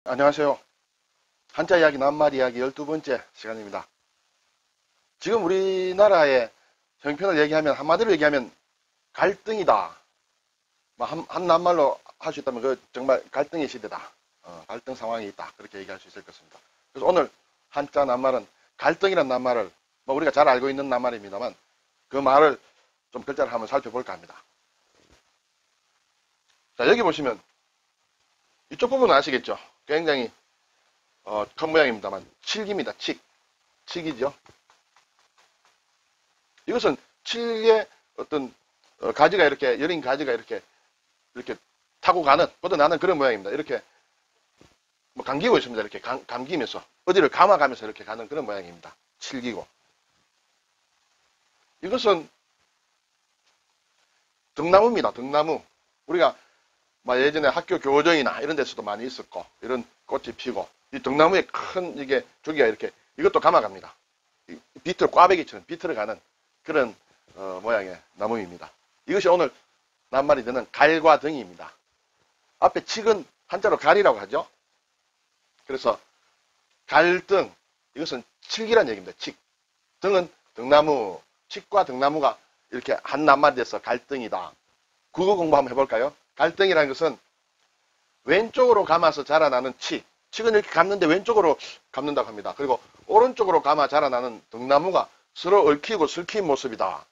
안녕하세요. 한자 이야기 낱말 이야기 12번째 시간입니다. 지금 우리나라의 형편을 얘기하면 한마디로 얘기하면 갈등이다. 한 낱말로 할 수 있다면 그 정말 갈등의 시대다. 갈등 상황이 있다. 그렇게 얘기할 수 있을 것입니다. 그래서 오늘 한자 낱말은 갈등이라는 낱말을 우리가 잘 알고 있는 낱말입니다만 그 말을 좀 글자를 한번 살펴볼까 합니다. 자, 여기 보시면 이쪽 부분은 아시겠죠? 굉장히 큰 모양입니다만 칠기입니다. 칙이죠. 이것은 칠의 어떤 가지가 이렇게 여린 가지가 이렇게 타고 가는 뻗어나는 그런 모양입니다. 이렇게 감기고 있습니다. 이렇게 감기면서 어디를 감아가면서 이렇게 가는 그런 모양입니다. 칠기고 이것은 등나무입니다. 등나무. 우리가 예전에 학교 교정이나 이런 데서도 많이 있었고 이런 꽃이 피고 이 등나무에 큰 이게 조기가 이렇게 이것도 감아갑니다. 비틀 꽈배기처럼 비틀어 가는 그런 모양의 나무입니다. 이것이 오늘 낱말이 되는 갈과 등입니다. 앞에 칙은 한자로 갈이라고 하죠. 그래서 갈등 이것은 칠기란 얘기입니다. 칙. 등은 등나무, 칙과 등나무가 이렇게 한 낱말이 돼서 갈등이다. 국어 공부 한번 해볼까요? 갈등이라는 것은 왼쪽으로 감아서 자라나는 칙. 칙은 이렇게 감는데 왼쪽으로 감는다고 합니다. 그리고 오른쪽으로 감아 자라나는 등나무가 서로 얽히고 슬킨 모습이다.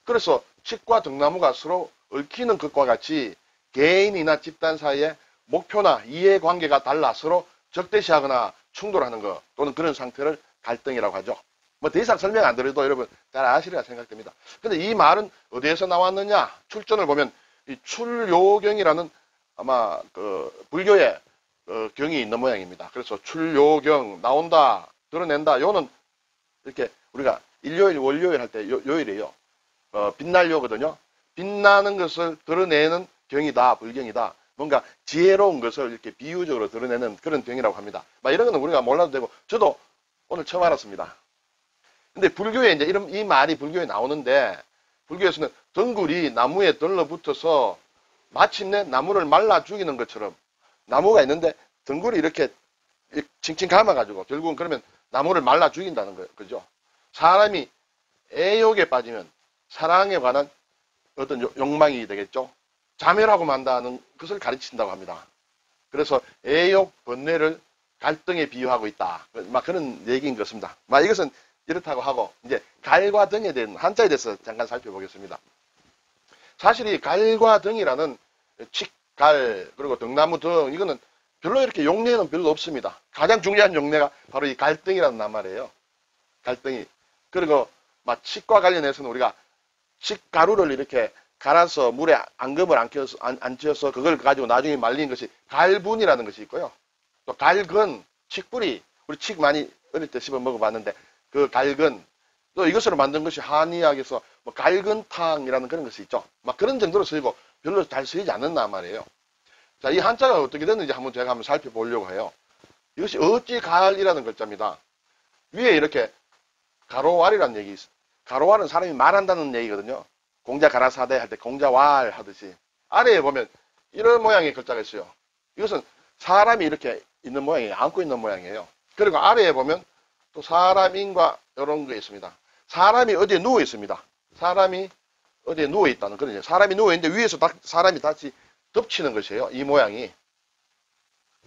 그래서 칙과 등나무가 서로 얽히는 것과 같이 개인이나 집단 사이에 목표나 이해관계가 달라 서로 적대시하거나 충돌하는 것 또는 그런 상태를 갈등이라고 하죠. 더 이상 설명 안 드려도 여러분 잘 아시리라 생각됩니다. 근데 이 말은 어디에서 나왔느냐? 출전을 보면 이 출요경이라는 아마 불교의 경이 있는 모양입니다. 그래서 출요경 나온다, 드러낸다. 요는 이렇게 우리가 일요일, 월요일 할 때 요일이에요. 빛날요거든요. 빛나는 것을 드러내는 경이다, 불경이다. 뭔가 지혜로운 것을 이렇게 비유적으로 드러내는 그런 경이라고 합니다. 이런 거는 우리가 몰라도 되고 저도 오늘 처음 알았습니다. 근데 불교에 이제 이 말이 불교에 나오는데 불교에서는 덩굴이 나무에 들러붙어서 마침내 나무를 말라 죽이는 것처럼 나무가 있는데 덩굴이 이렇게 칭칭 감아가지고 결국은 그러면 나무를 말라 죽인다는 거죠. 사람이 애욕에 빠지면 사랑에 관한 어떤 욕망이 되겠죠. 자멸하고 만다는 것을 가르친다고 합니다. 그래서 애욕, 번뇌를 갈등에 비유하고 있다. 그런 얘기인 것 같습니다. 이것은 이렇다고 하고 이제 갈과 등에 대한 한자에 대해서 잠깐 살펴보겠습니다. 사실 이 갈과 등이라는 칙, 갈, 그리고 등나무 등 이거는 별로 이렇게 용례는 별로 없습니다. 가장 중요한 용례가 바로 이 갈등이라는 낱말이에요. 갈등이. 그리고 칙과 관련해서는 우리가 칙가루를 이렇게 갈아서 물에 앙금을 안 찌어서 그걸 가지고 나중에 말린 것이 갈분이라는 것이 있고요. 또 갈근, 칡뿌리. 우리 칡 많이 어릴 때 씹어 먹어봤는데 그 갈근, 또 이것으로 만든 것이 한의학에서 갈근탕이라는 그런 것이 있죠. 그런 정도로 쓰이고 별로 잘 쓰이지 않는단 말이에요. 자, 이 한자가 어떻게 됐는지 제가 한번 살펴보려고 해요. 이것이 어찌 갈이라는 글자입니다. 위에 이렇게 가로왈이라는 얘기 있어요. 가로왈은 사람이 말한다는 얘기거든요. 공자 가라사대 할 때 공자왈 하듯이. 아래에 보면 이런 모양의 글자가 있어요. 이것은 사람이 이렇게 있는 모양이에요. 안고 있는 모양이에요. 그리고 아래에 보면 또 사람인과 이런 게 있습니다. 사람이 어디에 누워 있습니다. 사람이 어디에 누워 있다는 그런 얘기예요. 사람이 누워 있는데 위에서 사람이 다시 덮치는 것이에요. 이 모양이.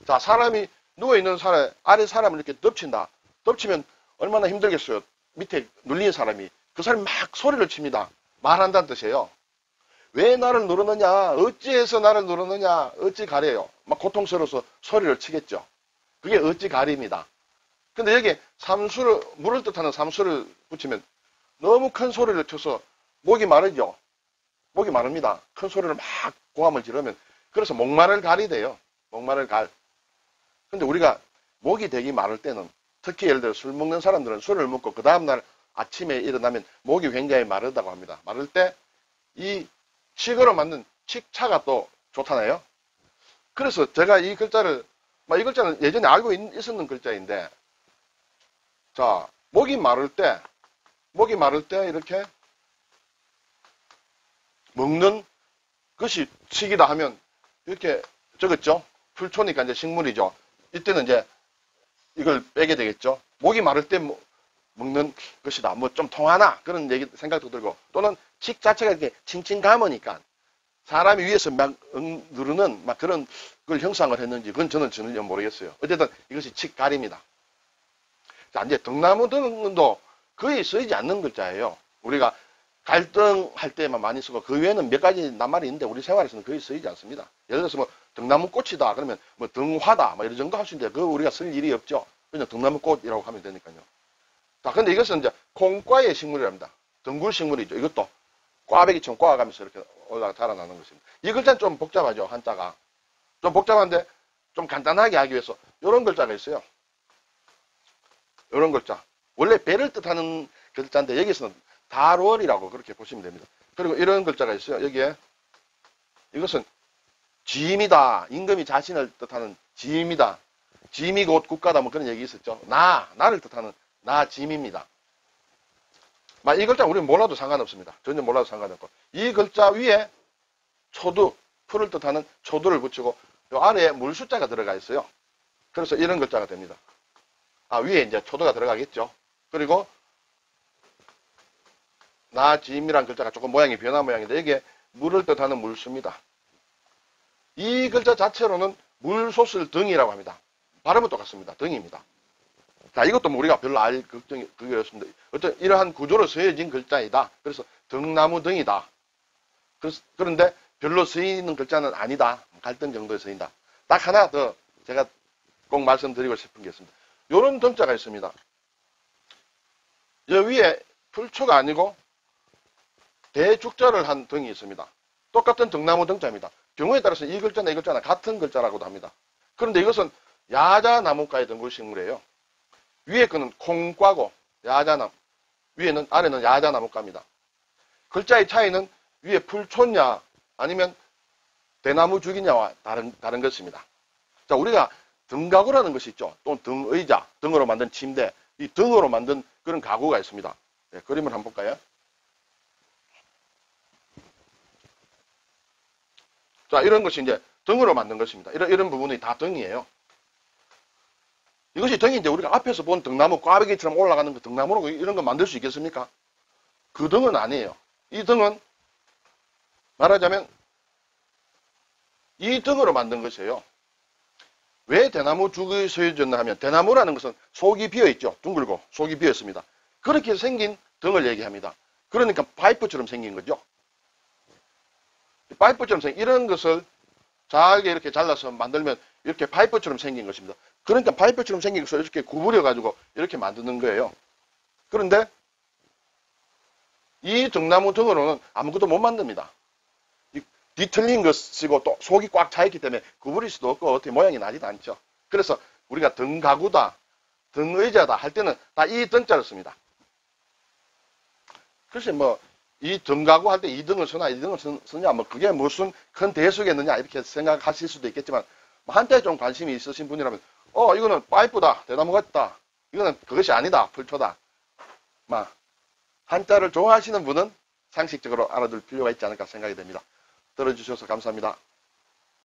자, 사람이 누워 있는 사람, 아래 사람을 이렇게 덮친다. 덮치면 얼마나 힘들겠어요. 밑에 눌린 사람이. 그 사람이 막 소리를 칩니다. 말한다는 뜻이에요. 왜 나를 누르느냐? 어찌해서 나를 누르느냐? 어찌 가래요? 고통스러워서 소리를 치겠죠. 그게 어찌 가리입니다. 근데 여기에 삼수를, 물을 뜻하는 삼수를 붙이면 너무 큰 소리를 쳐서 목이 마르죠. 목이 마릅니다. 큰 소리를 막 고함을 지르면. 그래서 목마를 갈이 돼요. 목마를 갈. 근데 우리가 목이 되게 마를 때는 특히 예를 들어 술 먹는 사람들은 술을 먹고 그 다음날 아침에 일어나면 목이 굉장히 마르다고 합니다. 마를 때 이 칡으로 만든 칡차가 또 좋다네요. 그래서 제가 이 글자를, 이 글자는 예전에 알고 있었는 글자인데, 자, 목이 마를 때 이렇게 먹는 것이 칡이다 하면 이렇게 적었죠. 풀초니까 이제 식물이죠. 이때는 이제 이걸 빼게 되겠죠. 목이 마를 때 먹는 것이다. 뭐 좀 통하나 그런 얘기 생각도 들고, 또는 칡 자체가 이렇게 칭칭 감으니까 사람이 위에서 막 누르는 막 그런 걸 형상을 했는지 그건 저는 전혀 모르겠어요. 어쨌든 이것이 칡가리입니다. 자, 이제 등나무 등도 거의 쓰이지 않는 글자예요. 우리가 갈등할 때만 많이 쓰고 그 외에는 몇 가지 낱말이 있는데 우리 생활에서는 거의 쓰이지 않습니다. 예를 들어서 뭐 등나무 꽃이다 그러면 뭐 등화다 뭐 이런 정도 할 수 있는데 그거 우리가 쓸 일이 없죠. 그냥 등나무 꽃이라고 하면 되니까요. 자, 근데 이것은 이제 콩과의 식물이랍니다. 덩굴 식물이죠. 이것도 꽈배기처럼 꽈가면서 이렇게 올라가 자라나는 것입니다. 이 글자는 좀 복잡하죠. 한자가 좀 복잡한데 좀 간단하게 하기 위해서 이런 글자가 있어요. 이런 글자. 원래 배를 뜻하는 글자인데 여기서는 달월이라고 그렇게 보시면 됩니다. 그리고 이런 글자가 있어요. 여기에 이것은 지임이다. 임금이 자신을 뜻하는 지임이다. 지임이 곧 국가다. 뭐 그런 얘기 있었죠. 나를 뜻하는 지임입니다. 이 글자 우리는 몰라도 상관없습니다. 전혀 몰라도 상관없고, 이 글자 위에 초두, 풀을 뜻하는 초두를 붙이고 요 아래에 물숫자가 들어가 있어요. 그래서 이런 글자가 됩니다. 위에 이제 초두가 들어가겠죠. 그리고 나지임이라는 글자가 조금 모양이 변한 모양인데 이게 물을 뜻하는 물수입니다. 이 글자 자체로는 물솟을 등이라고 합니다. 발음은 똑같습니다. 등입니다. 자, 이것도 뭐 우리가 별로 알 걱정이 그게 없습니다. 어떤 이러한 구조로 쓰여진 글자이다. 그래서 등나무 등이다. 그런데 별로 쓰이는 글자는 아니다. 갈등 정도에 쓰인다. 딱 하나 더 제가 꼭 말씀드리고 싶은 게 있습니다. 요런 등자가 있습니다. 여 위에 풀초가 아니고 대죽자를 한 등이 있습니다. 똑같은 등나무 등자입니다. 경우에 따라서 이 글자나 이 글자나 같은 글자라고도 합니다. 그런데 이것은 야자나무과의 덩굴식물이에요. 위에 거는 콩과고 야자나무, 아래는 야자나무과입니다. 글자의 차이는 위에 풀초냐 아니면 대나무 죽이냐와 다른 것입니다. 자, 우리가 등가구라는 것이 있죠. 또 등의자, 등으로 만든 침대, 이 등으로 만든 그런 가구가 있습니다. 네, 그림을 한번 볼까요? 자, 이런 것이 이제 등으로 만든 것입니다. 이런 부분이 다 등이에요. 이것이 등인데 우리가 앞에서 본 등나무 꽈배기처럼 올라가는 그 등나무로 이런 거 만들 수 있겠습니까? 그 등은 아니에요. 이 등은 말하자면 이 등으로 만든 것이에요. 왜 대나무 죽이 쓰여졌나 하면 대나무라는 것은 속이 비어있죠. 둥글고 속이 비어있습니다. 그렇게 생긴 등을 얘기합니다. 그러니까 파이프처럼 생긴 거죠. 파이프처럼 생긴 이런 것을 잘게 이렇게 잘라서 만들면 이렇게 파이프처럼 생긴 것입니다. 그러니까 파이프처럼 생긴 것을 이렇게 구부려 가지고 이렇게 만드는 거예요. 그런데 이 등나무 등으로는 아무것도 못 만듭니다. 뒤틀린 것이고 또 속이 꽉 차있기 때문에 구부릴 수도 없고 어떻게 모양이 나지도 않죠. 그래서 우리가 등가구다, 등의자다 할 때는 다 이 등자를 씁니다. 글쎄 뭐 이 등가구 할 때 이 등을 쓰나 이 등을 쓰냐 뭐 그게 무슨 큰 대수겠느냐 이렇게 생각하실 수도 있겠지만 한때 좀 관심이 있으신 분이라면 이거는 파이프다, 대나무 같다, 이거는 그것이 아니다, 풀초다. 한자를 좋아하시는 분은 상식적으로 알아둘 필요가 있지 않을까 생각이 됩니다. 들어주셔서 감사합니다.